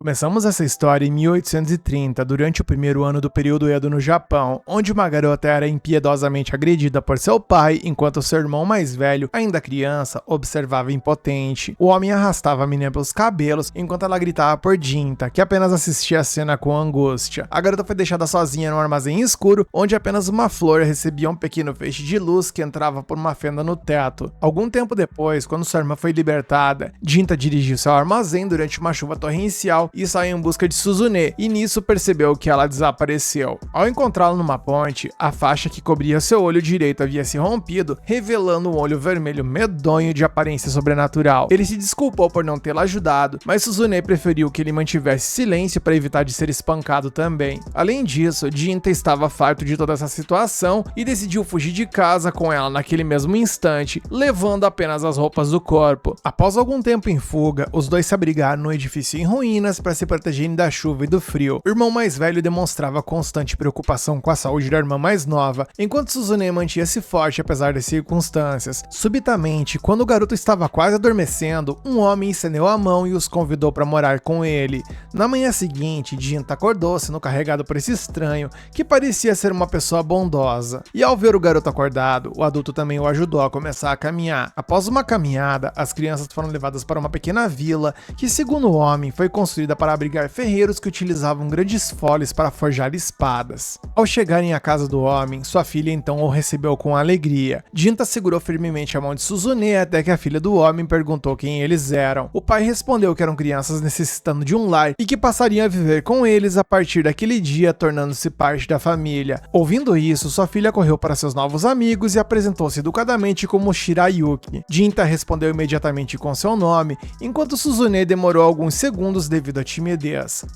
Começamos essa história em 1830, durante o primeiro ano do período Edo no Japão, onde uma garota era impiedosamente agredida por seu pai, enquanto seu irmão mais velho, ainda criança, observava impotente. O homem arrastava a menina pelos cabelos, enquanto ela gritava por Jinta, que apenas assistia a cena com angústia. A garota foi deixada sozinha num armazém escuro, onde apenas uma flor recebia um pequeno feixe de luz que entrava por uma fenda no teto. Algum tempo depois, quando sua irmã foi libertada, Jinta dirigiu-se ao armazém durante uma chuva torrencial e saiu em busca de Suzune, e nisso percebeu que ela desapareceu. Ao encontrá-la numa ponte, a faixa que cobria seu olho direito havia se rompido, revelando um olho vermelho medonho de aparência sobrenatural. Ele se desculpou por não tê-la ajudado, mas Suzune preferiu que ele mantivesse silêncio para evitar de ser espancado também. Além disso, Jinta estava farto de toda essa situação e decidiu fugir de casa com ela naquele mesmo instante, levando apenas as roupas do corpo. Após algum tempo em fuga, os dois se abrigaram no edifício em ruínas para se protegerem da chuva e do frio. O irmão mais velho demonstrava constante preocupação com a saúde da irmã mais nova, enquanto Suzune mantinha-se forte apesar das circunstâncias. Subitamente, quando o garoto estava quase adormecendo, um homem estendeu a mão e os convidou para morar com ele. Na manhã seguinte, Jinta acordou sendo carregado por esse estranho, que parecia ser uma pessoa bondosa. E ao ver o garoto acordado, o adulto também o ajudou a começar a caminhar. Após uma caminhada, as crianças foram levadas para uma pequena vila, que segundo o homem, foi construída para abrigar ferreiros que utilizavam grandes foles para forjar espadas. Ao chegarem à casa do homem, sua filha então o recebeu com alegria. Jinta segurou firmemente a mão de Suzune até que a filha do homem perguntou quem eles eram. O pai respondeu que eram crianças necessitando de um lar e que passariam a viver com eles a partir daquele dia, tornando-se parte da família. Ouvindo isso, sua filha correu para seus novos amigos e apresentou-se educadamente como Shirayuki. Jinta respondeu imediatamente com seu nome, enquanto Suzune demorou alguns segundos devido à timidez.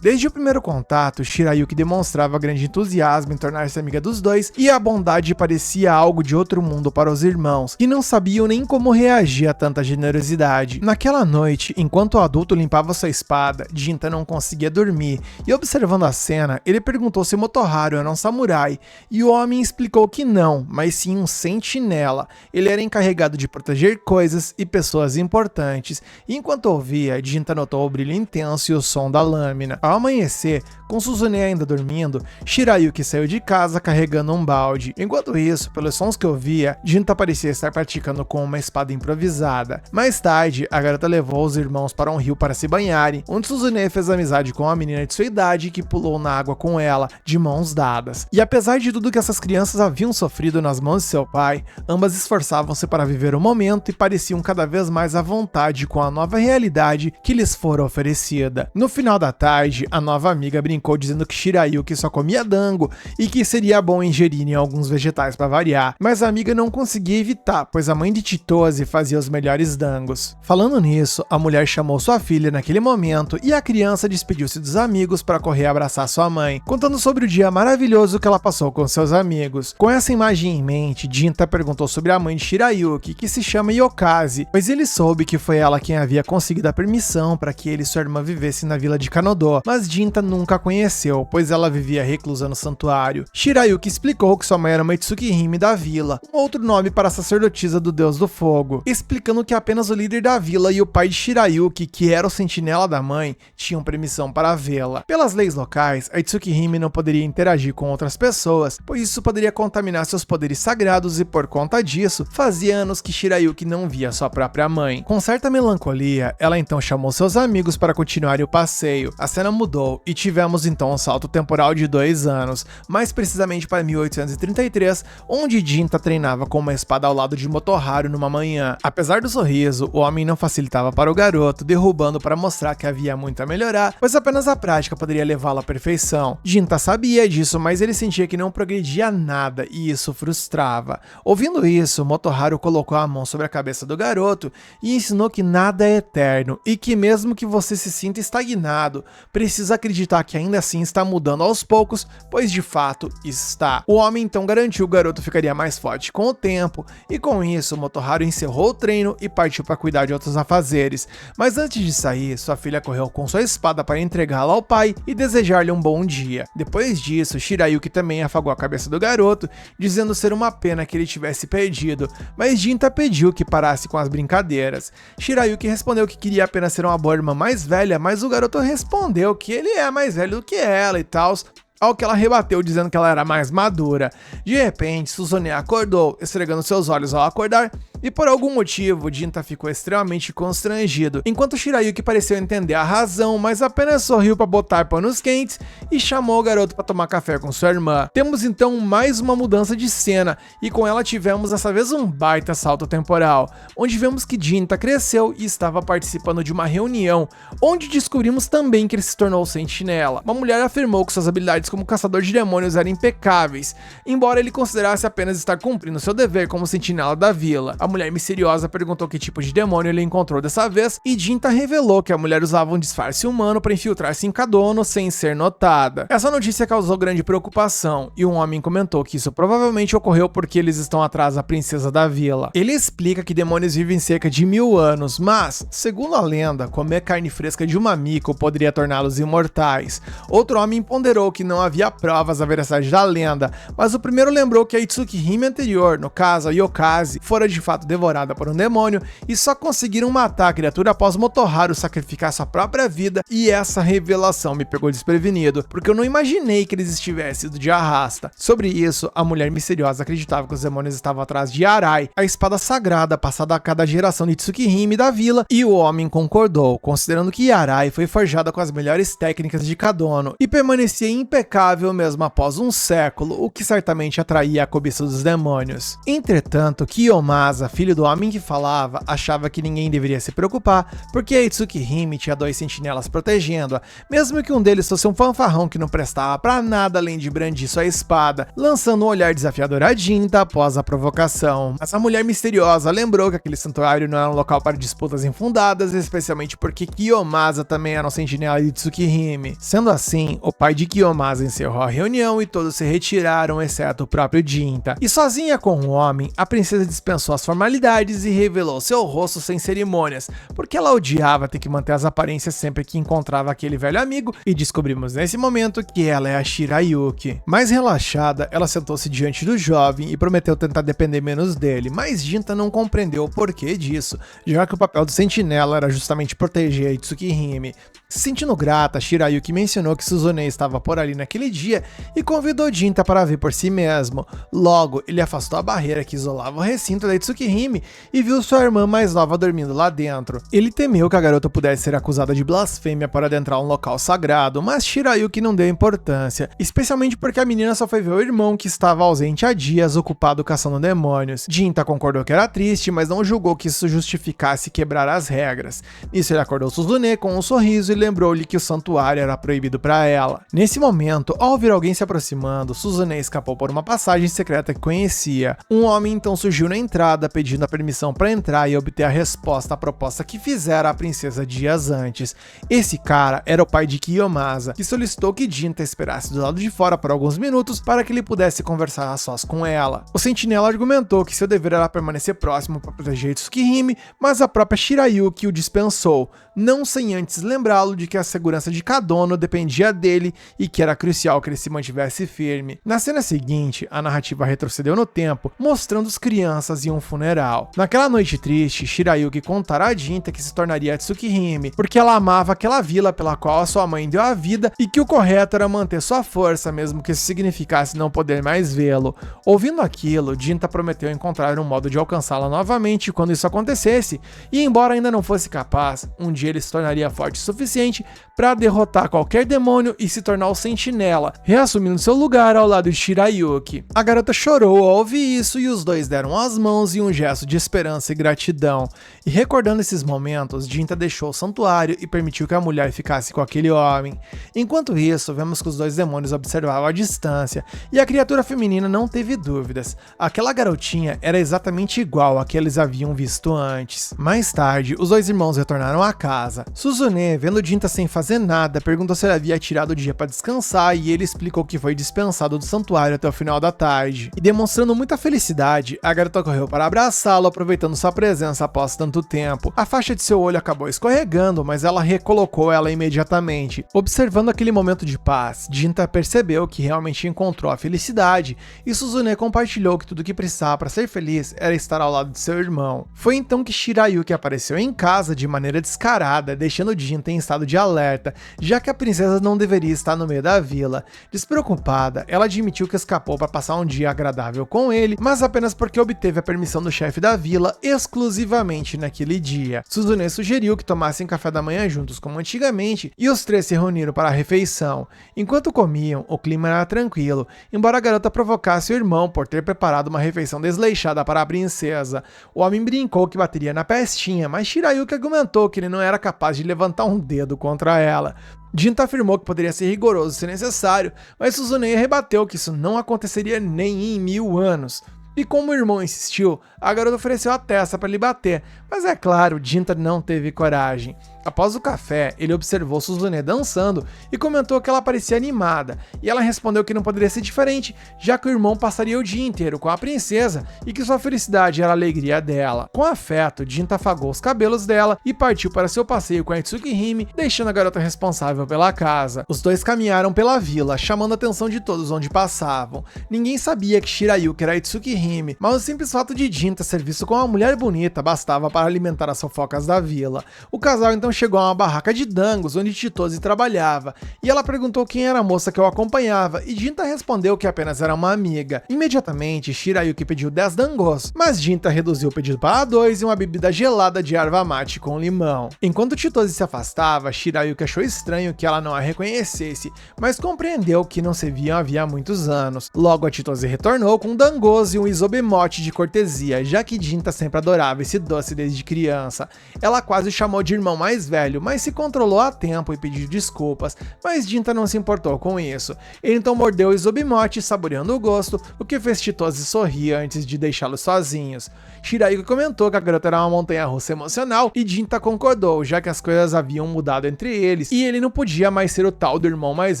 Desde o primeiro contato, Shirayuki demonstrava grande entusiasmo em tornar-se amiga dos dois e a bondade parecia algo de outro mundo para os irmãos, que não sabiam nem como reagir a tanta generosidade. Naquela noite, enquanto o adulto limpava sua espada, Jinta não conseguia dormir e, observando a cena, ele perguntou se Motoharu era um samurai e o homem explicou que não, mas sim um sentinela. Ele era encarregado de proteger coisas e pessoas importantes. E enquanto ouvia, Jinta notou o brilho intenso e o som da lâmina. Ao amanhecer, com Suzune ainda dormindo, Shirayuki saiu de casa carregando um balde. Enquanto isso, pelos sons que ouvia, Jinta parecia estar praticando com uma espada improvisada. Mais tarde, a garota levou os irmãos para um rio para se banharem, onde Suzune fez amizade com uma menina de sua idade que pulou na água com ela, de mãos dadas. E apesar de tudo que essas crianças haviam sofrido nas mãos de seu pai, ambas esforçavam-se para viver o momento e pareciam cada vez mais à vontade com a nova realidade que lhes fora oferecida. No final da tarde, a nova amiga brincou dizendo que Shirayuki só comia dango e que seria bom ingerirem alguns vegetais para variar, mas a amiga não conseguia evitar, pois a mãe de Chitose fazia os melhores dangos. Falando nisso, a mulher chamou sua filha naquele momento e a criança despediu-se dos amigos para correr abraçar sua mãe, contando sobre o dia maravilhoso que ela passou com seus amigos. Com essa imagem em mente, Jinta perguntou sobre a mãe de Shirayuki, que se chama Yokaze, pois ele soube que foi ela quem havia conseguido a permissão para que ele e sua irmã vivessem na vila de Kanodō, mas Jinta nunca a conheceu, pois ela vivia reclusa no santuário. Shirayuki explicou que sua mãe era uma Itsukihime da vila, um outro nome para a sacerdotisa do deus do fogo, explicando que apenas o líder da vila e o pai de Shirayuki, que era o sentinela da mãe, tinham permissão para vê-la. Pelas leis locais, a Itsukihime não poderia interagir com outras pessoas, pois isso poderia contaminar seus poderes sagrados e por conta disso, fazia anos que Shirayuki não via sua própria mãe. Com certa melancolia, ela então chamou seus amigos para continuarem o passeio. A cena mudou e tivemos então um salto temporal de 2 anos, mais precisamente para 1833, onde Jinta treinava com uma espada ao lado de Motoharu numa manhã. Apesar do sorriso, o homem não facilitava para o garoto, derrubando para mostrar que havia muito a melhorar, pois apenas a prática poderia levá-lo à perfeição. Jinta sabia disso, mas ele sentia que não progredia nada e isso frustrava. Ouvindo isso, Motoharu colocou a mão sobre a cabeça do garoto e ensinou que nada é eterno e que mesmo que você se sinta estagnado, precisa acreditar que ainda assim está mudando aos poucos, pois de fato está. O homem então garantiu que o garoto ficaria mais forte com o tempo, e com isso Motoharu encerrou o treino e partiu para cuidar de outros afazeres. Mas antes de sair, sua filha correu com sua espada para entregá-la ao pai e desejar-lhe um bom dia. Depois disso, Shirayuki também afagou a cabeça do garoto, dizendo ser uma pena que ele tivesse perdido, mas Jinta pediu que parasse com as brincadeiras. Shirayuki respondeu que queria apenas ser uma boa irmã mais velha, mas o garoto respondeu que ele é mais velho do que ela e tal, ao que ela rebateu dizendo que ela era mais madura. De repente, Suzune acordou, esfregando seus olhos ao acordar, e por algum motivo, Jinta ficou extremamente constrangido, enquanto Shirayuki pareceu entender a razão, mas apenas sorriu para botar panos quentes e chamou o garoto para tomar café com sua irmã. Temos então mais uma mudança de cena, e com ela tivemos dessa vez um baita salto temporal, onde vemos que Jinta cresceu e estava participando de uma reunião, onde descobrimos também que ele se tornou sentinela. Uma mulher afirmou que suas habilidades como caçador de demônios eram impecáveis, embora ele considerasse apenas estar cumprindo seu dever como sentinela da vila. A mulher misteriosa perguntou que tipo de demônio ele encontrou dessa vez, e Jinta revelou que a mulher usava um disfarce humano para infiltrar-se em Kadono sem ser notada. Essa notícia causou grande preocupação, e um homem comentou que isso provavelmente ocorreu porque eles estão atrás da princesa da vila. Ele explica que demônios vivem cerca de 1000 anos, mas, segundo a lenda, comer carne fresca de uma miko poderia torná-los imortais. Outro homem ponderou que não havia provas da veracidade da lenda, mas o primeiro lembrou que a Tsukihime anterior, no caso a Yokaze, fora de fato devorada por um demônio e só conseguiram matar a criatura após Motoharu sacrificar sua própria vida, e essa revelação me pegou desprevenido, porque eu não imaginei que eles estivessem ido de arrasta. Sobre isso, a mulher misteriosa acreditava que os demônios estavam atrás de Arai, a espada sagrada passada a cada geração de Tsukihime da vila, e o homem concordou, considerando que Arai foi forjada com as melhores técnicas de Kadono e permanecia impecável mesmo após um século, o que certamente atraía a cobiça dos demônios. Entretanto, Kiyomasa, filho do homem que falava, achava que ninguém deveria se preocupar, porque a Tsukihime tinha 2 sentinelas protegendo-a, mesmo que um deles fosse um fanfarrão que não prestava pra nada além de brandir sua espada, lançando um olhar desafiador a Jinta após a provocação. Mas a mulher misteriosa lembrou que aquele santuário não era um local para disputas infundadas, especialmente porque Kiyomasa também era um sentinela de Tsukihime. Sendo assim, o pai de Kiyomasa encerrou a reunião e todos se retiraram, exceto o próprio Jinta. E sozinha com o homem, a princesa dispensou as formalidades e revelou seu rosto sem cerimônias, porque ela odiava ter que manter as aparências sempre que encontrava aquele velho amigo, e descobrimos nesse momento que ela é a Shirayuki. Mais relaxada, ela sentou-se diante do jovem e prometeu tentar depender menos dele, mas Jinta não compreendeu o porquê disso, já que o papel do sentinela era justamente proteger a Tsukihime. Se sentindo grata, Shirayuki mencionou que Suzune estava por ali naquele dia e convidou Jinta para ver por si mesmo. Logo, ele afastou a barreira que isolava o recinto da Tsukihime e viu sua irmã mais nova dormindo lá dentro. Ele temeu que a garota pudesse ser acusada de blasfêmia por adentrar um local sagrado, mas Shirayuki não deu importância, especialmente porque a menina só foi ver o irmão, que estava ausente há dias, ocupado caçando demônios. Jinta concordou que era triste, mas não julgou que isso justificasse quebrar as regras. Nisso ele acordou Suzune com um sorriso e lembrou-lhe que o santuário era proibido para ela. Nesse momento, ao ouvir alguém se aproximando, Suzune escapou por uma passagem secreta que conhecia. Um homem então surgiu na entrada pedindo a permissão para entrar e obter a resposta à proposta que fizera a princesa dias antes. Esse cara era o pai de Kiyomasa, que solicitou que Jinta esperasse do lado de fora por alguns minutos para que ele pudesse conversar a sós com ela. O sentinela argumentou que seu dever era permanecer próximo para proteger Tsukihime, mas a própria Shirayuki o dispensou, não sem antes lembrá-lo de que a segurança de Kadono dependia dele e que era crucial que ele se mantivesse firme. Na cena seguinte, a narrativa retrocedeu no tempo, mostrando as crianças e um funeral. Naquela noite triste, Shirayuki contara a Jinta que se tornaria a Tsukihime, porque ela amava aquela vila pela qual a sua mãe deu a vida e que o correto era manter sua força, mesmo que isso significasse não poder mais vê-lo. Ouvindo aquilo, Jinta prometeu encontrar um modo de alcançá-la novamente quando isso acontecesse, e embora ainda não fosse capaz, um dia ele se tornaria forte o suficiente para derrotar qualquer demônio e se tornar o sentinela, reassumindo seu lugar ao lado de Shirayuki. A garota chorou ao ouvir isso e os dois deram as mãos em um gesto de esperança e gratidão. E recordando esses momentos, Jinta deixou o santuário e permitiu que a mulher ficasse com aquele homem. Enquanto isso, vemos que os dois demônios observavam a distância e a criatura feminina não teve dúvidas. Aquela garotinha era exatamente igual a que eles haviam visto antes. Mais tarde, os dois irmãos retornaram à casa. Suzune, vendo Jinta sem fazer nada, perguntou se ele havia tirado o dia para descansar e ele explicou que foi dispensado do santuário até o final da tarde. E demonstrando muita felicidade, a garota correu para abraçá-lo, aproveitando sua presença após tanto tempo. A faixa de seu olho acabou escorregando, mas ela recolocou ela imediatamente. Observando aquele momento de paz, Jinta percebeu que realmente encontrou a felicidade e Suzune compartilhou que tudo o que precisava para ser feliz era estar ao lado de seu irmão. Foi então que Shirayuki apareceu em casa de maneira descarada disparada, deixando Jinta em estado de alerta, já que a princesa não deveria estar no meio da vila. Despreocupada, ela admitiu que escapou para passar um dia agradável com ele, mas apenas porque obteve a permissão do chefe da vila exclusivamente naquele dia. Suzune sugeriu que tomassem café da manhã juntos como antigamente, e os três se reuniram para a refeição. Enquanto comiam, o clima era tranquilo, embora a garota provocasse o irmão por ter preparado uma refeição desleixada para a princesa. O homem brincou que bateria na pestinha, mas Shirayuki argumentou que ele não era capaz de levantar um dedo contra ela. Jinta afirmou que poderia ser rigoroso se necessário, mas Suzune rebateu que isso não aconteceria nem em 1000 anos. E como o irmão insistiu, a garota ofereceu a testa para lhe bater, mas é claro, Jinta não teve coragem. Após o café, ele observou Suzune dançando e comentou que ela parecia animada, e ela respondeu que não poderia ser diferente, já que o irmão passaria o dia inteiro com a princesa e que sua felicidade era a alegria dela. Com afeto, Jinta afagou os cabelos dela e partiu para seu passeio com a Tsukihime, deixando a garota responsável pela casa. Os dois caminharam pela vila, chamando a atenção de todos onde passavam. Ninguém sabia que Shirayuki era a Tsukihime, mas o simples fato de Jinta ser visto como uma mulher bonita bastava para alimentar as fofocas da vila. O casal então chegou a uma barraca de dangos onde Chitose trabalhava, e ela perguntou quem era a moça que o acompanhava, e Jinta respondeu que apenas era uma amiga. Imediatamente, Shirayuki pediu 10 dangos, mas Jinta reduziu o pedido para 2 e uma bebida gelada de erva mate com limão. Enquanto Chitose se afastava, Shirayuki achou estranho que ela não a reconhecesse, mas compreendeu que não se viam havia muitos anos. Logo, a Chitose retornou com dangos e um isobemote de cortesia, já que Jinta sempre adorava esse doce desde criança. Ela quase o chamou de irmão mais velho, mas se controlou a tempo e pediu desculpas, mas Jinta não se importou com isso. Ele então mordeu o isobemote, saboreando o gosto, o que fez Chitose sorrir antes de deixá-los sozinhos. Shirayuki comentou que a garota era uma montanha-russa emocional e Jinta concordou, já que as coisas haviam mudado entre eles e ele não podia mais ser o tal do irmão mais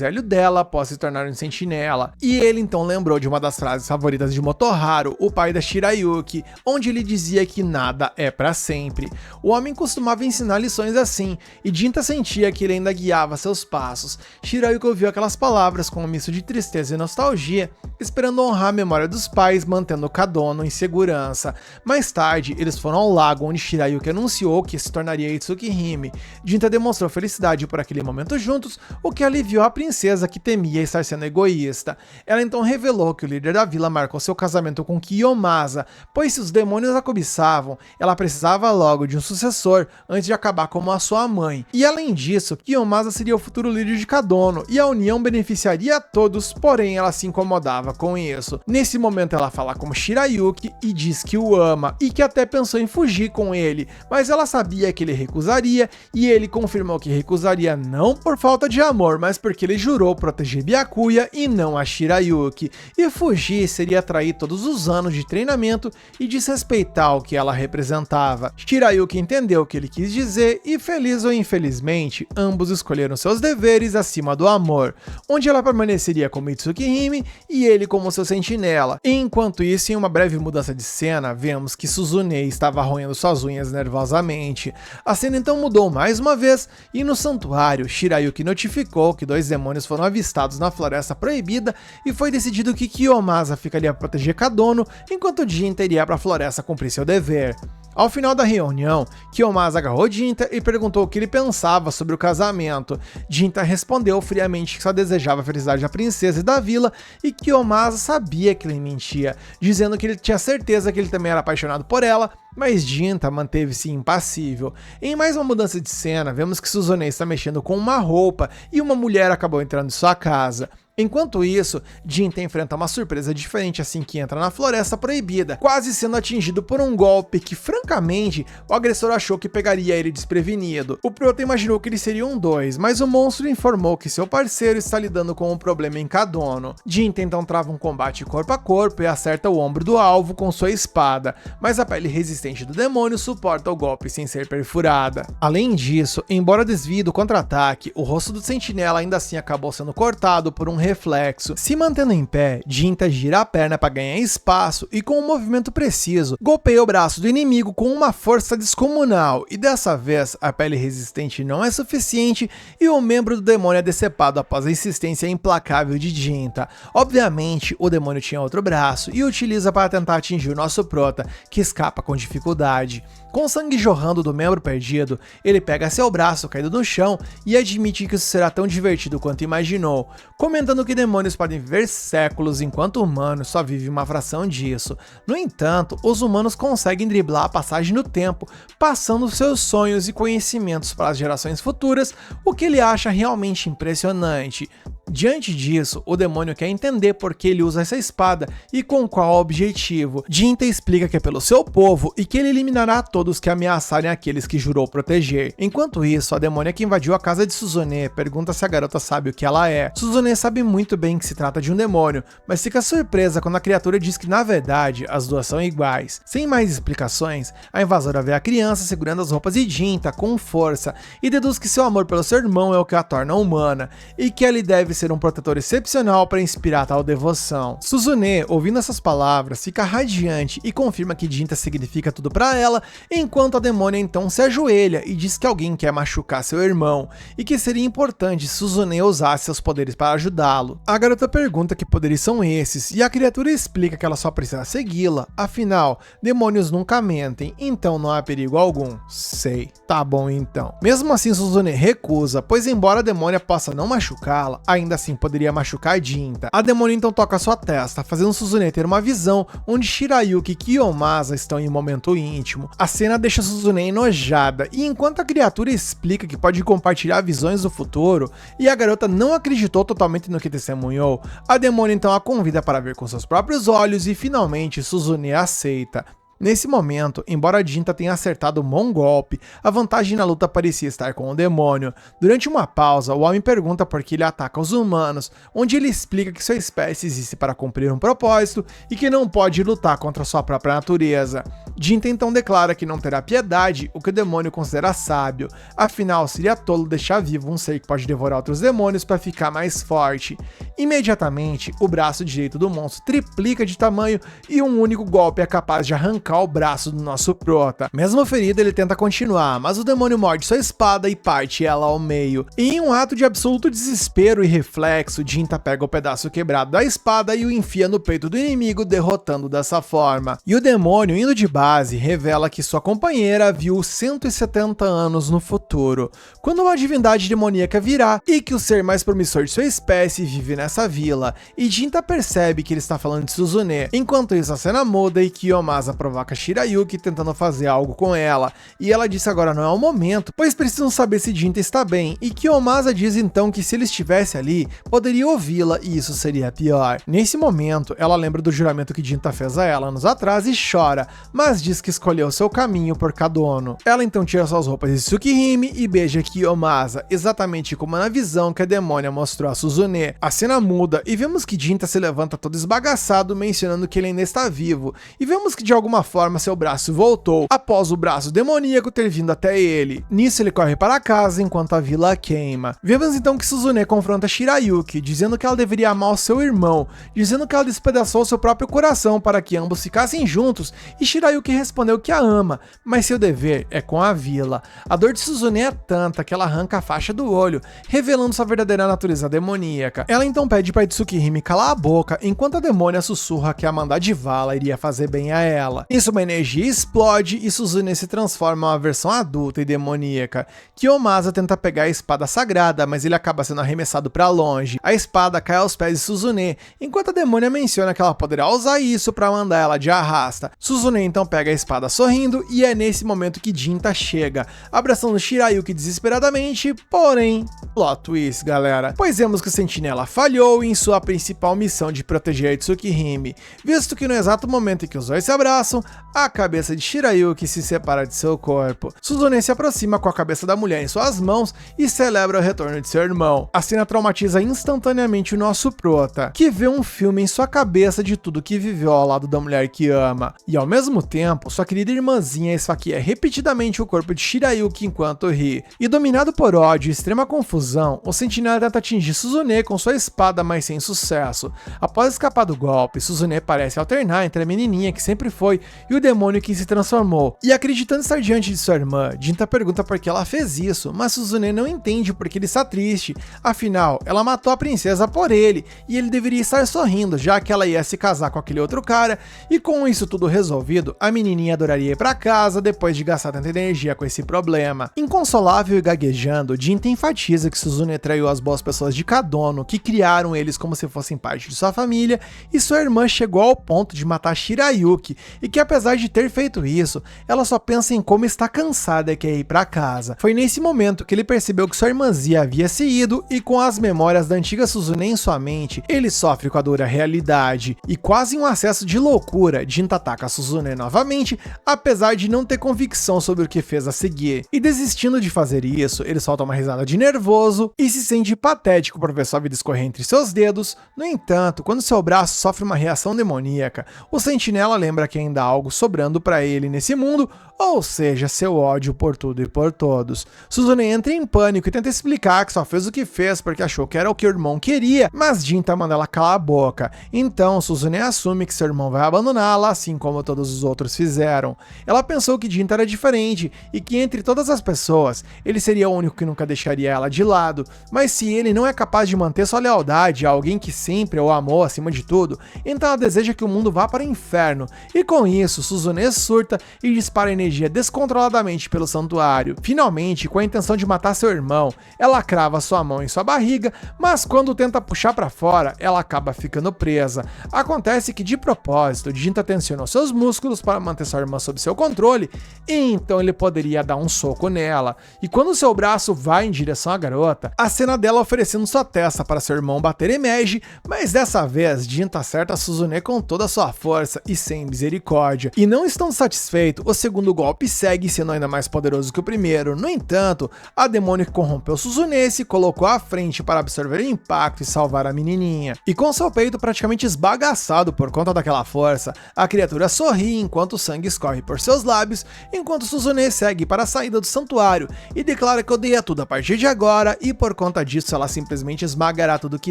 velho dela após se tornar um sentinela. E ele então lembrou de uma das frases favoritas de Motoharu, o pai da Shirayuki, onde ele dizia que nada é pra sempre. O homem costumava ensinar lições assim, e Jinta sentia que ele ainda guiava seus passos. Shirayuki ouviu aquelas palavras com um misto de tristeza e nostalgia, esperando honrar a memória dos pais, mantendo Kadono em segurança. Mais tarde, eles foram ao lago onde Shirayuki anunciou que se tornaria Tsukihime. Jinta demonstrou felicidade por aquele momento juntos, o que aliviou a princesa, que temia estar sendo egoísta. Ela então revelou que o líder da vila marcou seu casamento com Kiyomasa, pois se os demônios a cobiçavam, ela precisava logo de um sucessor antes de acabar como a sua mãe. E além disso, Kiyomasa seria o futuro líder de Kadono e a união beneficiaria a todos, porém ela se incomodava com isso. Nesse momento ela fala com Shirayuki e diz que o ama e que até pensou em fugir com ele, mas ela sabia que ele recusaria e ele confirmou que recusaria não por falta de amor, mas porque ele jurou proteger Byakuya e não a Shirayuki. E fugir seria trair todos os anos de treinamento e desrespeitar o que ela representava. Shirayuki entendeu o que ele quis dizer e, feliz ou infelizmente, ambos escolheram seus deveres acima do amor, onde ela permaneceria como Tsukihime e ele como seu sentinela. Enquanto isso, em uma breve mudança de cena, vemos que Suzune estava roendo suas unhas nervosamente. A cena então mudou mais uma vez e no santuário, Shirayuki notificou que 2 demônios foram avistados na Floresta Proibida e foi decidido que Kiyomasa ficaria para proteger Kadono, enquanto Jinta iria para a floresta cumprir seu dever. Ao final da reunião, Kiyomasa agarrou Jinta e perguntou o que ele pensava sobre o casamento. Jinta respondeu friamente que só desejava a felicidade da princesa e da vila, e Kiyomasa sabia que ele mentia, dizendo que ele tinha certeza que ele também era apaixonado por ela, mas Jinta manteve-se impassível. Em mais uma mudança de cena, vemos que Suzune está mexendo com uma roupa e uma mulher acabou entrando em sua casa. Enquanto isso, Jinta enfrenta uma surpresa diferente assim que entra na Floresta Proibida, quase sendo atingido por um golpe que, francamente, o agressor achou que pegaria ele desprevenido. O prota imaginou que eles seriam 2, mas o monstro informou que seu parceiro está lidando com um problema em Kadono. Jinta então trava um combate corpo a corpo e acerta o ombro do alvo com sua espada, mas a pele resistente do demônio suporta o golpe sem ser perfurada. Além disso, embora desvie do contra-ataque, o rosto do sentinela ainda assim acabou sendo cortado por um reflexo. Se mantendo em pé, Jinta gira a perna para ganhar espaço e com um movimento preciso, golpeia o braço do inimigo com uma força descomunal, e dessa vez a pele resistente não é suficiente e o membro do demônio é decepado após a insistência implacável de Jinta. Obviamente, o demônio tinha outro braço e o utiliza para tentar atingir o nosso prota, que escapa com dificuldade. Com sangue jorrando do membro perdido, ele pega seu braço caído no chão e admite que isso será tão divertido quanto imaginou, comentando que demônios podem viver séculos enquanto humanos só vivem uma fração disso. No entanto, os humanos conseguem driblar a passagem do tempo, passando seus sonhos e conhecimentos para as gerações futuras, o que ele acha realmente impressionante. Diante disso, o demônio quer entender por que ele usa essa espada e com qual objetivo. Jinta explica que é pelo seu povo e que ele eliminará todos que ameaçarem aqueles que jurou proteger. Enquanto isso, a demônia que invadiu a casa de Suzune pergunta se a garota sabe o que ela é. Suzune sabe muito bem que se trata de um demônio, mas fica surpresa quando a criatura diz que na verdade as duas são iguais. Sem mais explicações, a invasora vê a criança segurando as roupas de Jinta com força e deduz que seu amor pelo seu irmão é o que a torna humana e que ele deve ser um protetor excepcional para inspirar tal devoção. Suzune, ouvindo essas palavras, fica radiante e confirma que Jinta significa tudo para ela, enquanto a demônia então se ajoelha e diz que alguém quer machucar seu irmão e que seria importante se Suzune usasse seus poderes para ajudá-lo. A garota pergunta que poderes são esses e a criatura explica que ela só precisa segui-la, afinal, demônios nunca mentem, então não há perigo algum. Sei, tá bom então. Mesmo assim, Suzune recusa, pois embora a demônia possa não machucá-la, ainda assim poderia machucar Jinta. A demônia então toca sua testa, fazendo Suzune ter uma visão onde Shirayuki e Kiyomasa estão em um momento íntimo. A cena deixa Suzune enojada, e enquanto a criatura explica que pode compartilhar visões do futuro, e a garota não acreditou totalmente no que testemunhou, a demônia então a convida para ver com seus próprios olhos e finalmente Suzune aceita. Nesse momento, embora Jinta tenha acertado um bom golpe, a vantagem na luta parecia estar com o demônio. Durante uma pausa, o homem pergunta por que ele ataca os humanos, onde ele explica que sua espécie existe para cumprir um propósito e que não pode lutar contra sua própria natureza. Jinta então declara que não terá piedade, o que o demônio considera sábio, afinal seria tolo deixar vivo um ser que pode devorar outros demônios para ficar mais forte. Imediatamente, o braço direito do monstro triplica de tamanho e um único golpe é capaz de arrancar o braço do nosso prota. Mesmo ferido, ele tenta continuar, mas o demônio morde sua espada e parte ela ao meio. E em um ato de absoluto desespero e reflexo, Jinta pega o pedaço quebrado da espada e o enfia no peito do inimigo, derrotando dessa forma. E o demônio, indo de base, revela que sua companheira viu 170 anos no futuro, quando uma divindade demoníaca virá e que o ser mais promissor de sua espécie vive nessa vila. E Jinta percebe que ele está falando de Suzune. Enquanto isso, a cena muda e Kiyomasa provoca Shirayuki tentando fazer algo com ela, e ela diz que agora não é o momento, pois precisam saber se Jinta está bem, e Kiyomasa diz então que se ele estivesse ali, poderia ouvi-la e isso seria pior. Nesse momento, ela lembra do juramento que Jinta fez a ela anos atrás e chora, mas diz que escolheu seu caminho por Kadono. Ela então tira suas roupas de Tsukihime e beija Kiyomasa, exatamente como na visão que a demônia mostrou a Suzune. A cena muda e vemos que Jinta se levanta todo esbagaçado, mencionando que ele ainda está vivo, e vemos que de alguma forma seu braço voltou, após o braço demoníaco ter vindo até ele. Nisso ele corre para casa enquanto a vila queima. Vemos então que Suzune confronta Shirayuki, dizendo que ela deveria amar o seu irmão, dizendo que ela despedaçou seu próprio coração para que ambos ficassem juntos, e Shirayuki respondeu que a ama, mas seu dever é com a vila. A dor de Suzune é tanta que ela arranca a faixa do olho, revelando sua verdadeira natureza demoníaca. Ela então pede para Tsukihime calar a boca, enquanto a demônia sussurra que a Mandavala iria fazer bem a ela. Isso, uma energia explode e Suzune se transforma em uma versão adulta e demoníaca. Kiyomasa tenta pegar a espada sagrada, mas ele acaba sendo arremessado para longe. A espada cai aos pés de Suzune, enquanto a demônia menciona que ela poderá usar isso para mandar ela de arrasta. Suzune então pega a espada sorrindo e é nesse momento que Jinta chega, abraçando Shirayuki desesperadamente, porém, plot twist, galera, pois vemos que o sentinela falhou em sua principal missão de proteger Tsukihime, visto que no exato momento em que os dois se abraçam, a cabeça de Shirayuki se separa de seu corpo. Suzune se aproxima com a cabeça da mulher em suas mãos e celebra o retorno de seu irmão. A cena traumatiza instantaneamente o nosso prota, que vê um filme em sua cabeça de tudo que viveu ao lado da mulher que ama. E ao mesmo tempo, sua querida irmãzinha esfaqueia repetidamente o corpo de Shirayuki enquanto ri. E dominado por ódio e extrema confusão, o sentinela tenta atingir Suzune com sua espada espada, mas sem sucesso. Após escapar do golpe, Suzune parece alternar entre a menininha que sempre foi e o demônio que se transformou. E acreditando estar diante de sua irmã, Jinta pergunta por que ela fez isso, mas Suzune não entende porque ele está triste. Afinal, ela matou a princesa por ele, e ele deveria estar sorrindo, já que ela ia se casar com aquele outro cara, e com isso tudo resolvido, a menininha adoraria ir pra casa depois de gastar tanta energia com esse problema. Inconsolável e gaguejando, Jinta enfatiza que Suzune traiu as boas pessoas de Kadono, que criaram eles como se fossem parte de sua família, e sua irmã chegou ao ponto de matar Shirayuki, e que apesar de ter feito isso, ela só pensa em como está cansada e quer ir pra casa. Foi nesse momento que ele percebeu que sua irmãzinha havia se ido, e com as memórias da antiga Suzune em sua mente, ele sofre com a dura realidade, e quase em um acesso de loucura, Jinta ataca a Suzune novamente, apesar de não ter convicção sobre o que fez a seguir. E desistindo de fazer isso, ele solta uma risada de nervoso e se sente patético por ver sua vida escorrer entre seus dedos. No entanto, quando seu braço sofre uma reação demoníaca, o sentinela lembra que ainda há algo sobrando para ele nesse mundo, ou seja, seu ódio por tudo e por todos. Suzune entra em pânico e tenta explicar que só fez o que fez porque achou que era o que o irmão queria, mas Jinta manda ela calar a boca. Então Suzune assume que seu irmão vai abandoná-la, assim como todos os outros fizeram. Ela pensou que Jinta era diferente e que entre todas as pessoas, ele seria o único que nunca deixaria ela de lado, mas se ele não é capaz de manter sua lealdade a alguém que sempre o amou acima de tudo, então ela deseja que o mundo vá para o inferno, e com isso Suzune surta e dispara energia descontroladamente pelo santuário. Finalmente, com a intenção de matar seu irmão, ela crava sua mão em sua barriga, mas quando tenta puxar para fora, ela acaba ficando presa. Acontece que de propósito, Jinta tensionou seus músculos para manter sua irmã sob seu controle, e então ele poderia dar um soco nela. E quando seu braço vai em direção à garota, a cena dela oferecendo sua testa para seu irmão bater emerge, mas dessa vez Jinta acerta Suzune com toda a sua força e sem misericórdia. E não estando satisfeito, o segundo golpe segue sendo ainda mais poderoso que o primeiro. No entanto, a demônio que corrompeu Suzune se colocou à frente para absorver o impacto e salvar a menininha. E com seu peito praticamente esbagaçado por conta daquela força, a criatura sorri enquanto o sangue escorre por seus lábios, enquanto Suzune segue para a saída do santuário e declara que odeia tudo a partir de agora, e por conta disso ela simplesmente esmagará tudo que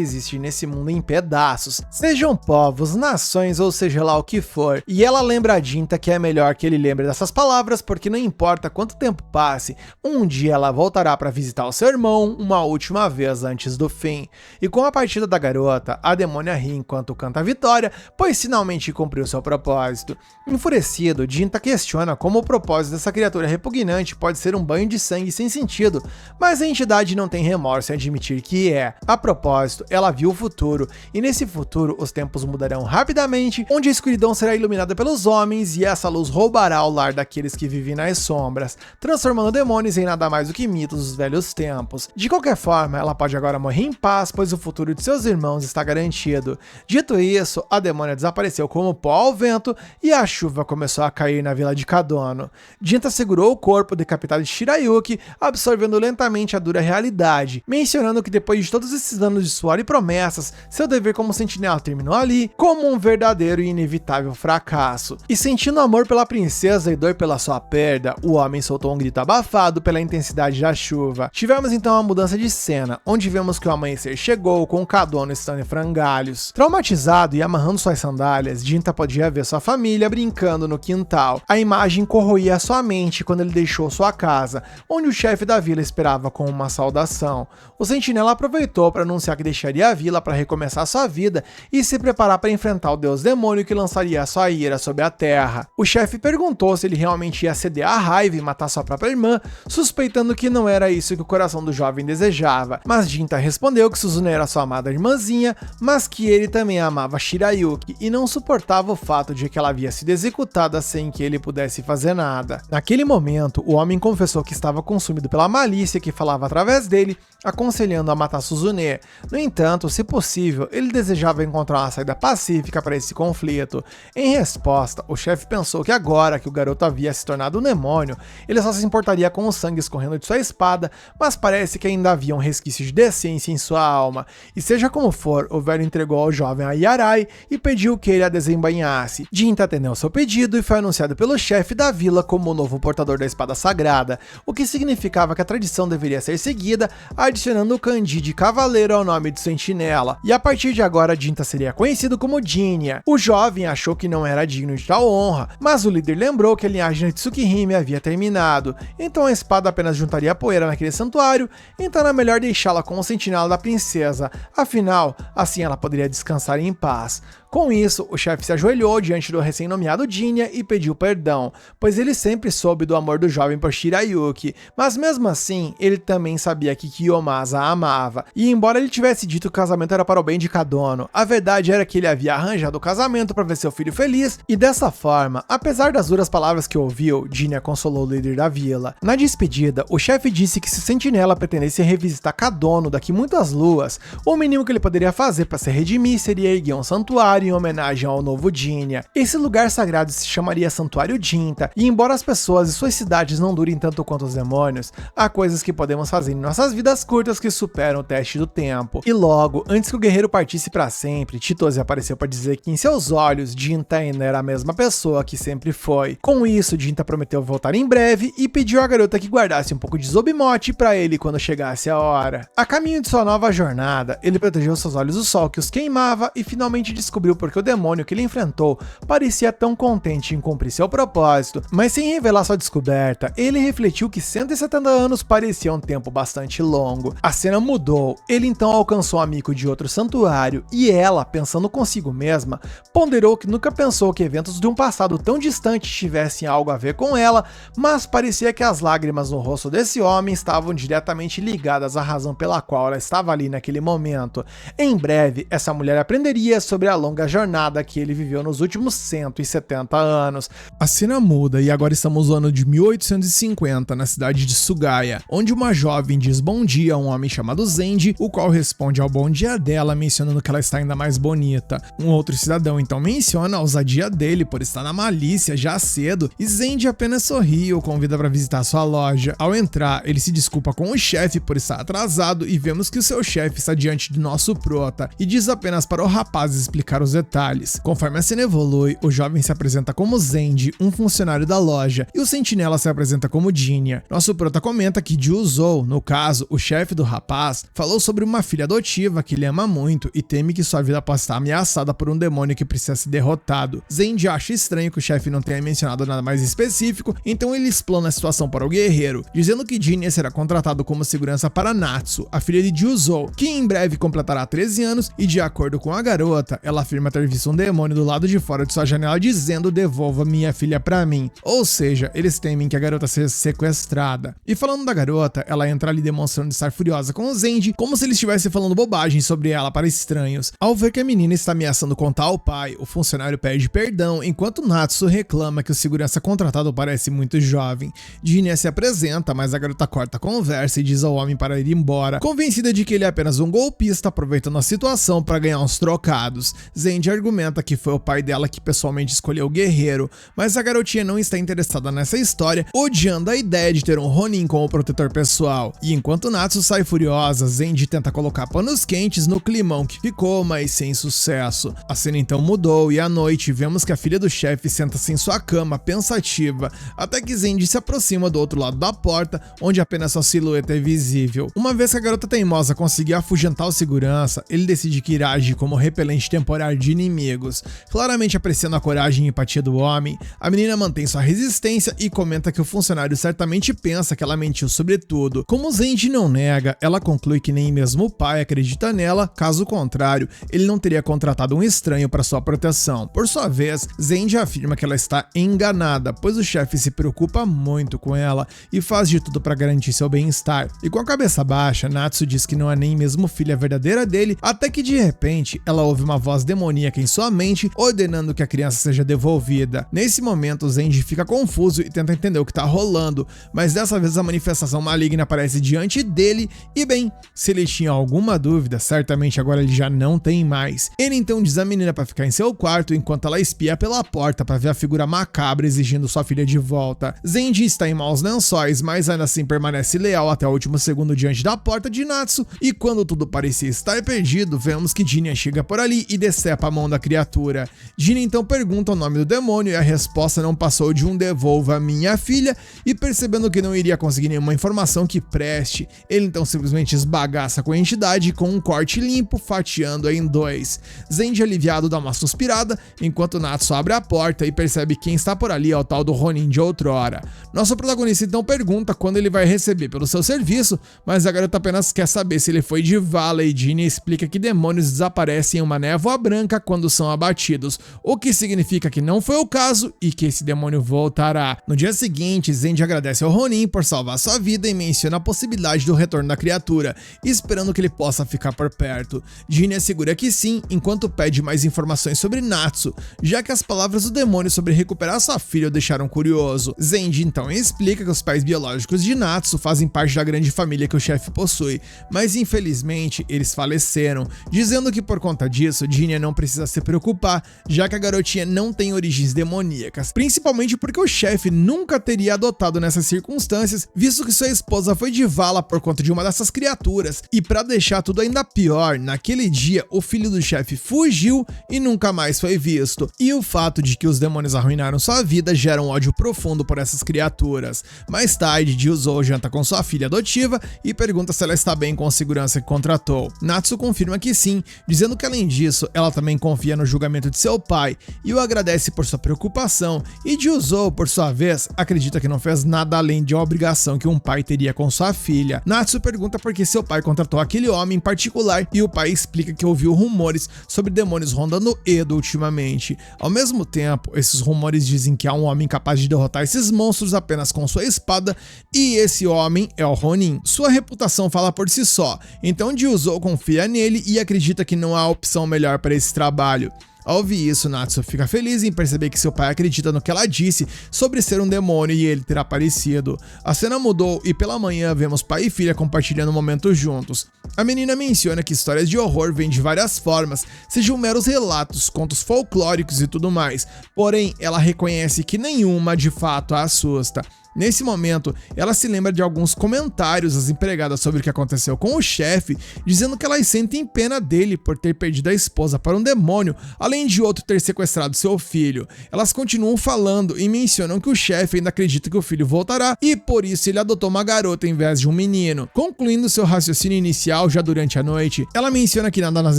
existe nesse mundo em pedaços, sejam povos, nações ou seja lá o que for. E ela lembra a Jinta que é melhor que ele lembre dessas palavras, porque não importa quanto tempo passe, um dia ela voltará para visitar o seu irmão uma última vez antes do fim. E com a partida da garota, a demônia ri enquanto canta a vitória, pois finalmente cumpriu seu propósito. Enfurecido, Jinta questiona como o propósito dessa criatura repugnante pode ser um banho de sangue sem sentido, mas a entidade não tem remorso em admitir que é. A propósito, ela viu o futuro, e nesse futuro os tempos mudarão rapidamente, onde a escuridão será iluminada pelos homens e essa luz roubará o lar daqueles que vivem nas sombras, transformando demônios em nada mais do que mitos dos velhos tempos. De qualquer forma, ela pode agora morrer em paz, pois o futuro de seus irmãos está garantido. Dito isso, a demônia desapareceu como pó ao vento e a chuva começou a cair na vila de Kadono. Jinta segurou o corpo decapitado de Shirayuki, absorvendo lentamente a dura realidade, mencionando que depois de todos esses anos de suor e promessas, seu dever como sentinela terminou ali, como um verdadeiro e inevitável fracasso. E sentindo amor pela princesa e dor pela sua perda, o homem soltou um grito abafado pela intensidade da chuva. Tivemos então uma mudança de cena, onde vemos que o amanhecer chegou com Kadono estando em frangalhos. Traumatizado e amarrando suas sandálias, Jinta podia ver sua família brincando no quintal. A imagem corroía sua mente quando ele deixou sua casa, onde o chefe da vila esperava com uma saudação. O sentinela aproveitou para anunciar que deixaria a vila para recomeçar sua vida e se preparar para enfrentar o deus demônio que lançaria sua ira sobre a terra. O chefe perguntou se ele realmente ia ceder à raiva e matar sua própria irmã, suspeitando que não era isso que o coração do jovem desejava, mas Jinta respondeu que Suzune era sua amada irmãzinha, mas que ele também amava Shirayuki e não suportava o fato de que ela havia sido executada sem que ele pudesse fazer nada. Naquele momento, o homem confessou que estava consumido pela malícia que falava através dele, aconselhando a matar Suzune. No entanto, se possível, ele desejava encontrar uma saída pacífica para esse conflito. Em resposta, o chefe pensou que agora que o garoto havia se tornado um demônio, ele só se importaria com o sangue escorrendo de sua espada, mas parece que ainda havia um resquício de decência em sua alma. E seja como for, o velho entregou ao jovem a Yarai e pediu que ele a desembainhasse. Jinta atendeu seu pedido e foi anunciado pelo chefe da vila como o novo portador da espada sagrada, o que significava que a tradição deveria ser seguida, adicionando o kanji de cavaleiro ao nome de sentinela, e a partir de agora Jinta seria conhecido como Jinya. O jovem achou que não era digno de tal honra, mas o líder lembrou que a linhagem de Tsukihime havia terminado, então a espada apenas juntaria poeira naquele santuário, então era melhor deixá-la como sentinela da princesa, afinal, assim ela poderia descansar em paz. Com isso, o chefe se ajoelhou diante do recém-nomeado Jinya e pediu perdão, pois ele sempre soube do amor do jovem por Shirayuki, mas mesmo assim, ele também sabia que Kiyomasa a amava, e embora ele tivesse dito que o casamento era para o bem de Kadono, a verdade era que ele havia arranjado o casamento para ver seu filho feliz, e dessa forma, apesar das duras palavras que ouviu, Jinya consolou o líder da vila. Na despedida, o chefe disse que se Sentinela pretendesse revisitar Kadono daqui muitas luas, o mínimo que ele poderia fazer para se redimir seria erguer um santuário em homenagem ao novo Jinya. Esse lugar sagrado se chamaria Santuário Jinta, e embora as pessoas e suas cidades não durem tanto quanto os demônios, há coisas que podemos fazer em nossas vidas curtas que superam o teste do tempo. E logo, antes que o guerreiro partisse para sempre, Chitose apareceu para dizer que em seus olhos, Jinta ainda era a mesma pessoa que sempre foi. Com isso, Jinta prometeu voltar em breve e pediu à garota que guardasse um pouco de Zobimote para ele quando chegasse a hora. A caminho de sua nova jornada, ele protegeu seus olhos do sol que os queimava e finalmente descobriu porque o demônio que ele enfrentou parecia tão contente em cumprir seu propósito, mas sem revelar sua descoberta, ele refletiu que 170 anos parecia um tempo bastante longo. A cena mudou, ele então alcançou um amigo de outro santuário e ela, pensando consigo mesma, ponderou que nunca pensou que eventos de um passado tão distante tivessem algo a ver com ela, mas parecia que as lágrimas no rosto desse homem estavam diretamente ligadas à razão pela qual ela estava ali naquele momento. Em breve, essa mulher aprenderia sobre a longa jornada que ele viveu nos últimos 170 anos. A cena muda e agora estamos no ano de 1850, na cidade de Sugaya, onde uma jovem diz bom dia a um homem chamado Zenji, o qual responde ao bom dia dela, mencionando que ela está ainda mais bonita. Um outro cidadão então menciona a ousadia dele por estar na malícia já cedo, e Zenji apenas sorri e o convida para visitar sua loja. Ao entrar, ele se desculpa com o chefe por estar atrasado e vemos que o seu chefe está diante de nosso prota e diz apenas para o rapaz explicar os detalhes. Conforme a cena evolui, o jovem se apresenta como Zenji, um funcionário da loja, e o sentinela se apresenta como Jinya. Nosso prota comenta que Juzou, no caso, o chefe do rapaz, falou sobre uma filha adotiva que ele ama muito e teme que sua vida possa estar ameaçada por um demônio que precisa ser derrotado. Zenji acha estranho que o chefe não tenha mencionado nada mais específico, então ele explana a situação para o guerreiro, dizendo que Jinya será contratado como segurança para Natsu, a filha de Juzou, que em breve completará 13 anos e, de acordo com a garota, ela afirma ter visto um demônio do lado de fora de sua janela dizendo devolva minha filha pra mim, ou seja, eles temem que a garota seja sequestrada. E falando da garota, ela entra ali demonstrando estar furiosa com o Zenji, como se ele estivesse falando bobagem sobre ela para estranhos. Ao ver que a menina está ameaçando contar ao pai, o funcionário pede perdão, enquanto Natsu reclama que o segurança contratado parece muito jovem. Jinya se apresenta, mas a garota corta a conversa e diz ao homem para ir embora, convencida de que ele é apenas um golpista aproveitando a situação para ganhar uns trocados. Zenji argumenta que foi o pai dela que pessoalmente escolheu o guerreiro, mas a garotinha não está interessada nessa história, odiando a ideia de ter um Ronin como protetor pessoal. E enquanto Natsu sai furiosa, Zenji tenta colocar panos quentes no climão que ficou, mas sem sucesso. A cena então mudou e à noite vemos que a filha do chefe senta-se em sua cama, pensativa, até que Zenji se aproxima do outro lado da porta, onde apenas sua silhueta é visível. Uma vez que a garota teimosa conseguir afugentar o segurança, ele decide que irá agir como repelente temporário de inimigos. Claramente apreciando a coragem e empatia do homem, a menina mantém sua resistência e comenta que o funcionário certamente pensa que ela mentiu sobre tudo. Como Zenji não nega, ela conclui que nem mesmo o pai acredita nela, caso contrário, ele não teria contratado um estranho para sua proteção. Por sua vez, Zenji afirma que ela está enganada, pois o chefe se preocupa muito com ela e faz de tudo para garantir seu bem-estar. E com a cabeça baixa, Natsu diz que não é nem mesmo filha verdadeira dele, até que de repente ela ouve uma voz demoníaca em sua mente, ordenando que a criança seja devolvida. Nesse momento, Zenji fica confuso e tenta entender o que está rolando, mas dessa vez a manifestação maligna aparece diante dele e bem, se ele tinha alguma dúvida, certamente agora ele já não tem mais. Ele então diz à menina para ficar em seu quarto enquanto ela espia pela porta para ver a figura macabra exigindo sua filha de volta. Zenji está em maus lençóis, mas ainda assim permanece leal até o último segundo diante da porta de Natsu, e quando tudo parecia estar perdido, vemos que Jinya chega por ali e decepa a mão da criatura. Jinya então pergunta o nome do demônio e a resposta não passou de um devolva minha filha, e percebendo que não iria conseguir nenhuma informação que preste, ele então simplesmente esbagaça com a entidade Zenji com um corte limpo, fatiando-a em dois. Zenji, aliviado, dá uma suspirada, enquanto Natsu abre a porta e percebe que quem está por ali é o tal do Ronin de outrora. Nosso protagonista então pergunta quando ele vai receber pelo seu serviço, mas a garota apenas quer saber se ele foi de vala e Jinny explica que demônios desaparecem em uma névoa branca quando são abatidos, o que significa que não foi o caso e que esse demônio voltará. No dia seguinte, Zenji agradece ao Ronin por salvar sua vida e menciona a possibilidade do retorno da criatura, esperando que ele possa ficar por perto. Jinny assegura que sim, enquanto pede mais informações sobre Natsu, já que as palavras do demônio sobre recuperar sua filha o deixaram curioso. Zenji então explica que os pais biológicos de Natsu fazem parte da grande família que o chefe possui, mas infelizmente eles faleceram, dizendo que por conta disso, Jinny não precisa se preocupar, já que a garotinha não tem origens demoníacas, principalmente porque o chefe nunca teria adotado nessas circunstâncias, visto que sua esposa foi de vala por conta de uma dessas criaturas, e pra deixar tudo ainda pior, naquele dia o filho do chefe fugiu e nunca mais foi visto, e o fato de que os demônios arruinaram sua vida gera um ódio profundo por essas criaturas. Mais tarde, Juzou janta com sua filha adotiva e pergunta se ela está bem com a segurança que contratou. Natsu confirma que sim, dizendo que além disso, ela também confia no julgamento de seu pai e o agradece por sua preocupação, e Juzou, por sua vez, acredita que não fez nada além de uma obrigação que um pai teria com sua filha. Natsu pergunta por que seu pai contratou aquele homem em particular e o pai explica que ouviu rumores sobre demônios rondando Edo ultimamente. Ao mesmo tempo, esses rumores dizem que há um homem capaz de derrotar esses monstros apenas com sua espada, e esse homem é o Ronin. Sua reputação fala por si só, então Juzou confia nele e acredita que não há opção melhor para esse trabalho. Ao ouvir isso, Natsu fica feliz em perceber que seu pai acredita no que ela disse sobre ser um demônio e ele ter aparecido. A cena mudou e pela manhã vemos pai e filha compartilhando momentos juntos. A menina menciona que histórias de horror vêm de várias formas, sejam meros relatos, contos folclóricos e tudo mais, porém ela reconhece que nenhuma de fato a assusta. Nesse momento, ela se lembra de alguns comentários das empregadas sobre o que aconteceu com o chefe, dizendo que elas sentem pena dele por ter perdido a esposa para um demônio, além de outro ter sequestrado seu filho. Elas continuam falando e mencionam que o chefe ainda acredita que o filho voltará e por isso ele adotou uma garota em vez de um menino. Concluindo seu raciocínio inicial já durante a noite, ela menciona que nada nas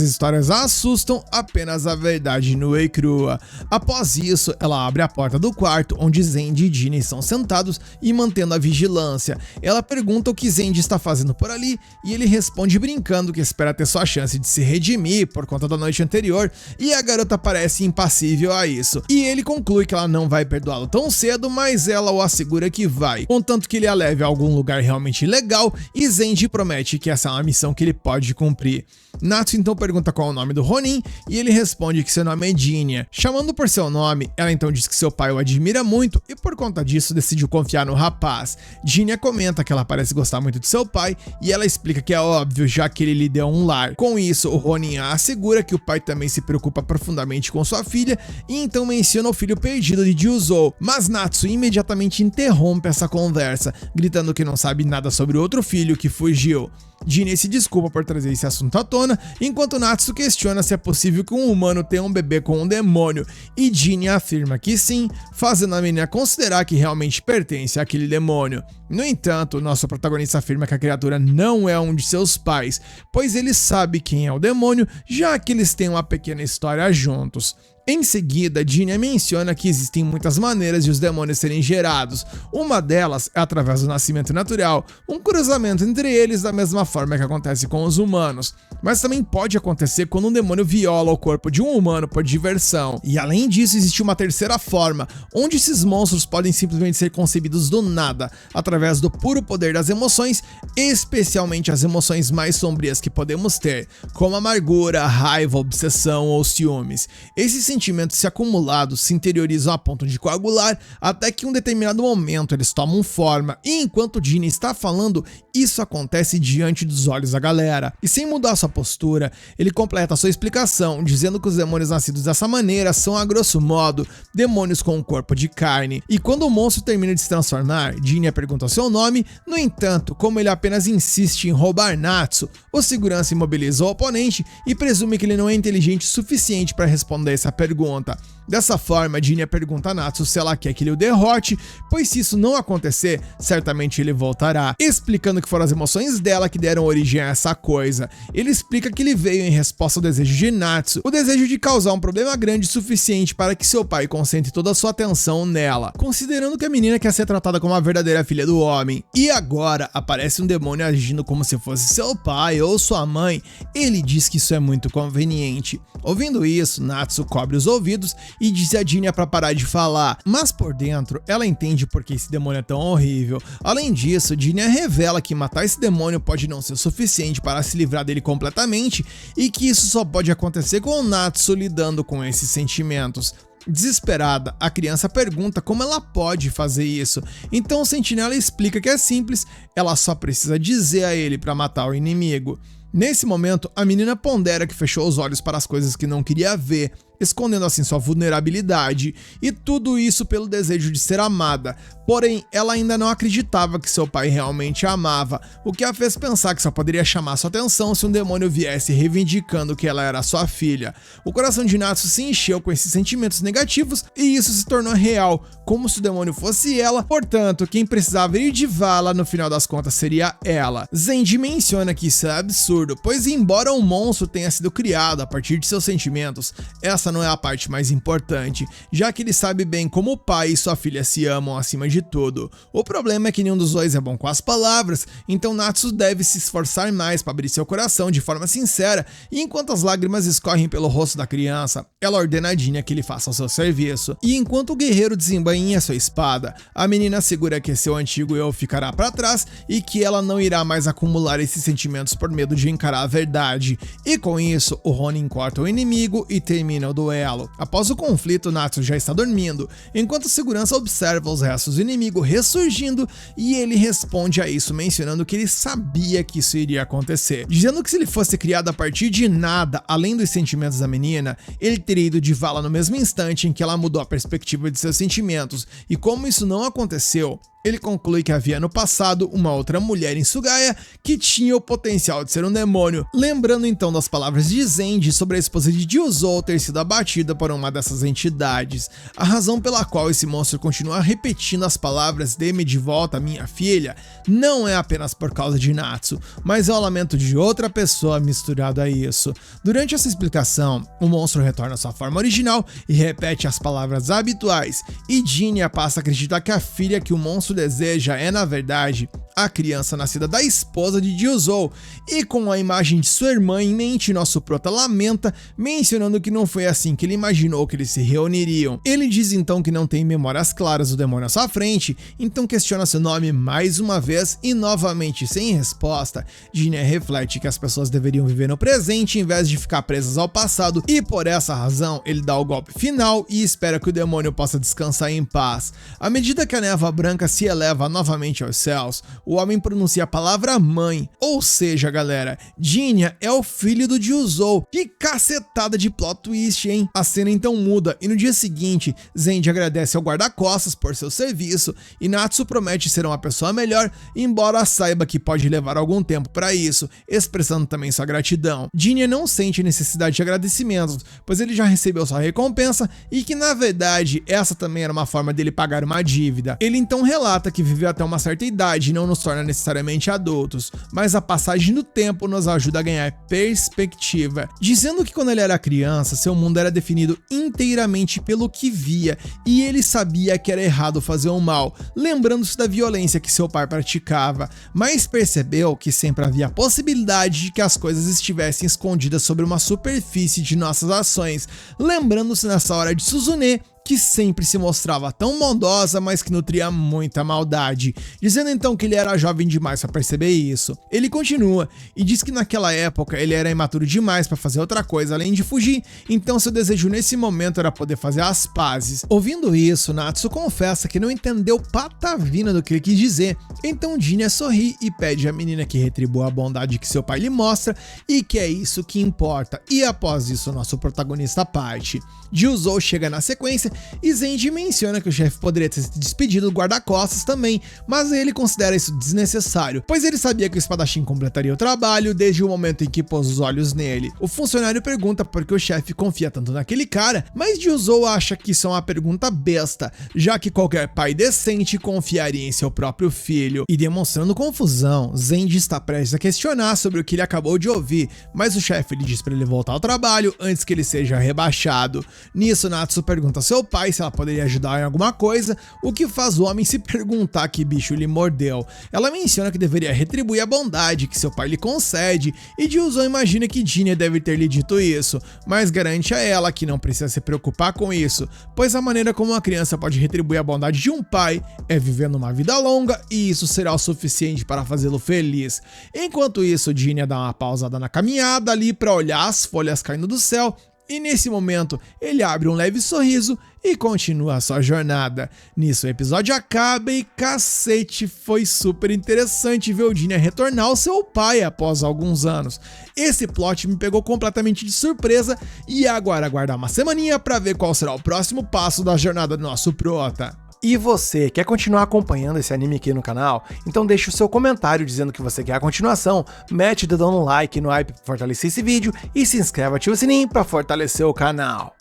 histórias a assustam, apenas a verdade nua e crua. Após isso, ela abre a porta do quarto onde Zenji e Jinny estão sentados e mantendo a vigilância. Ela pergunta o que Zenji está fazendo por ali e ele responde brincando que espera ter sua chance de se redimir por conta da noite anterior, e a garota parece impassível a isso. E ele conclui que ela não vai perdoá-lo tão cedo, mas ela o assegura que vai, contanto que ele a leve a algum lugar realmente legal, e Zenji promete que essa é uma missão que ele pode cumprir. Natsu então pergunta qual é o nome do Ronin e ele responde que seu nome é Jinya. Chamando por seu nome, ela então diz que seu pai o admira muito e por conta disso decidiu confiar no rapaz. Jinya comenta que ela parece gostar muito de seu pai e ela explica que é óbvio, já que ele lhe deu um lar. Com isso, o Ronin a assegura que o pai também se preocupa profundamente com sua filha e então menciona o filho perdido de Juzou, mas Natsu imediatamente interrompe essa conversa, gritando que não sabe nada sobre o outro filho que fugiu. Jinny se desculpa por trazer esse assunto à tona, enquanto Natsu questiona se é possível que um humano tenha um bebê com um demônio, e Jinny afirma que sim, fazendo a menina considerar que realmente pertence àquele demônio. No entanto, nosso protagonista afirma que a criatura não é um de seus pais, pois ele sabe quem é o demônio, já que eles têm uma pequena história juntos. Em seguida, Jinny menciona que existem muitas maneiras de os demônios serem gerados. Uma delas é através do nascimento natural, um cruzamento entre eles da mesma forma que acontece com os humanos. Mas também pode acontecer quando um demônio viola o corpo de um humano por diversão. E além disso, existe uma terceira forma, onde esses monstros podem simplesmente ser concebidos do nada, através do puro poder das emoções, especialmente as emoções mais sombrias que podemos ter, como amargura, raiva, obsessão ou ciúmes. Esses sentimentos se acumulados se interiorizam a ponto de coagular até que em um determinado momento eles tomam forma, e enquanto Jinny está falando, isso acontece diante dos olhos da galera. E sem mudar sua postura, ele completa sua explicação, dizendo que os demônios nascidos dessa maneira são, a grosso modo, demônios com um corpo de carne. E quando o monstro termina de se transformar, Jinny pergunta seu nome. No entanto, como ele apenas insiste em roubar Natsu, o segurança imobiliza o oponente e presume que ele não é inteligente o suficiente para responder essa pergunta. pergunta. Dessa forma, Jinya pergunta a Natsu se ela quer que ele o derrote, pois se isso não acontecer, certamente ele voltará, explicando que foram as emoções dela que deram origem a essa coisa. Ele explica que ele veio em resposta ao desejo de Natsu, o desejo de causar um problema grande o suficiente para que seu pai concentre toda a sua atenção nela, considerando que a menina quer ser tratada como a verdadeira filha do homem. E agora aparece um demônio agindo como se fosse seu pai ou sua mãe. Ele diz que isso é muito conveniente. Ouvindo isso, Natsu cobre os ouvidos e diz a Jinya para parar de falar, mas por dentro ela entende porque esse demônio é tão horrível. Além disso, Jinya revela que matar esse demônio pode não ser suficiente para se livrar dele completamente e que isso só pode acontecer com o Natsu lidando com esses sentimentos. Desesperada, a criança pergunta como ela pode fazer isso, então o sentinela explica que é simples, ela só precisa dizer a ele para matar o inimigo. Nesse momento, a menina pondera que fechou os olhos para as coisas que não queria ver, escondendo assim sua vulnerabilidade, e tudo isso pelo desejo de ser amada. Porém, ela ainda não acreditava que seu pai realmente a amava, o que a fez pensar que só poderia chamar sua atenção se um demônio viesse reivindicando que ela era sua filha. O coração de Natsu se encheu com esses sentimentos negativos e isso se tornou real, como se o demônio fosse ela, portanto, quem precisava ir de vala no final das contas seria ela. Zenji menciona que isso é absurdo, pois embora um monstro tenha sido criado a partir de seus sentimentos, essa não é a parte mais importante, já que ele sabe bem como o pai e sua filha se amam acima de tudo. O problema é que nenhum dos dois é bom com as palavras, então Natsu deve se esforçar mais para abrir seu coração de forma sincera, e enquanto as lágrimas escorrem pelo rosto da criança, ela ordena a Jinya que ele faça o seu serviço. E enquanto o guerreiro desembainha sua espada, a menina assegura que seu antigo eu ficará para trás e que ela não irá mais acumular esses sentimentos por medo de encarar a verdade. E com isso, o Ronin corta o inimigo e termina o duelo. Após o conflito, Natsu já está dormindo, enquanto o segurança observa os restos do inimigo ressurgindo e ele responde a isso mencionando que ele sabia que isso iria acontecer, dizendo que se ele fosse criado a partir de nada além dos sentimentos da menina, ele teria ido de vala no mesmo instante em que ela mudou a perspectiva de seus sentimentos, e como isso não aconteceu, ele conclui que havia no passado uma outra mulher em Sugaya que tinha o potencial de ser um demônio, lembrando então das palavras de Zenji sobre a esposa de Gyuzou ter sido abatida por uma dessas entidades. A razão pela qual esse monstro continua repetindo as palavras "dê-me de volta, minha filha", não é apenas por causa de Natsu, mas é o lamento de outra pessoa misturado a isso. Durante essa explicação, o monstro retorna à sua forma original e repete as palavras habituais, e Jinya passa a acreditar que a filha que o monstro deseja é, na verdade, a criança nascida da esposa de Gyuzou, e com a imagem de sua irmã em mente, nosso prota lamenta, mencionando que não foi assim que ele imaginou que eles se reuniriam. Ele diz então que não tem memórias claras do demônio à sua frente, então questiona seu nome mais uma vez e novamente sem resposta. Jinya reflete que as pessoas deveriam viver no presente em vez de ficar presas ao passado, e por essa razão ele dá o golpe final e espera que o demônio possa descansar em paz. À medida que a névoa branca se eleva novamente aos céus, o homem pronuncia a palavra mãe, ou seja, galera, Jinya é o filho do Gyuzou. Que cacetada de plot twist, hein? A cena então muda e no dia seguinte, Zenji agradece ao guarda-costas por seu serviço e Natsu promete ser uma pessoa melhor, embora saiba que pode levar algum tempo para isso, expressando também sua gratidão. Jinya não sente necessidade de agradecimentos, pois ele já recebeu sua recompensa e que na verdade essa também era uma forma dele pagar uma dívida. Ele então relata que viveu até uma certa idade e não nos torna necessariamente adultos, mas a passagem do tempo nos ajuda a ganhar perspectiva, dizendo que quando ele era criança, seu mundo era definido inteiramente pelo que via e ele sabia que era errado fazer o mal, lembrando-se da violência que seu pai praticava, mas percebeu que sempre havia a possibilidade de que as coisas estivessem escondidas sobre uma superfície de nossas ações, lembrando-se nessa hora de Suzune, que sempre se mostrava tão bondosa, mas que nutria muita maldade, dizendo então que ele era jovem demais para perceber isso. Ele continua e diz que naquela época ele era imaturo demais para fazer outra coisa além de fugir, então seu desejo nesse momento era poder fazer as pazes. Ouvindo isso, Natsu confessa que não entendeu patavina do que ele quis dizer, então Jinya sorri e pede à menina que retribua a bondade que seu pai lhe mostra e que é isso que importa, e após isso nosso protagonista parte. Gyuzou chega na sequência e Zenji menciona que o chefe poderia ter se despedido do guarda-costas também, mas ele considera isso desnecessário, pois ele sabia que o espadachim completaria o trabalho desde o momento em que pôs os olhos nele. O funcionário pergunta por que o chefe confia tanto naquele cara, mas Ryuzo acha que isso é uma pergunta besta, já que qualquer pai decente confiaria em seu próprio filho. E demonstrando confusão, Zenji está prestes a questionar sobre o que ele acabou de ouvir, mas o chefe lhe diz para ele voltar ao trabalho antes que ele seja rebaixado. Nisso, Natsu pergunta ao seu pai se ela poderia ajudar em alguma coisa, o que faz o homem se perguntar que bicho lhe mordeu. Ela menciona que deveria retribuir a bondade que seu pai lhe concede, e Ryuzo imagina que Jinya deve ter lhe dito isso, mas garante a ela que não precisa se preocupar com isso, pois a maneira como uma criança pode retribuir a bondade de um pai é vivendo uma vida longa, e isso será o suficiente para fazê-lo feliz. Enquanto isso, Jinya dá uma pausada na caminhada ali para olhar as folhas caindo do céu, e nesse momento ele abre um leve sorriso e continua a sua jornada. Nisso o episódio acaba e cacete, foi super interessante ver o Jinya retornar ao seu pai após alguns anos. Esse plot me pegou completamente de surpresa e agora aguardar uma semaninha para ver qual será o próximo passo da jornada do nosso prota. E você, quer continuar acompanhando esse anime aqui no canal? Então deixa o seu comentário dizendo que você quer a continuação, mete o dedão no like no hype para fortalecer esse vídeo e se inscreve, ativa o sininho para fortalecer o canal.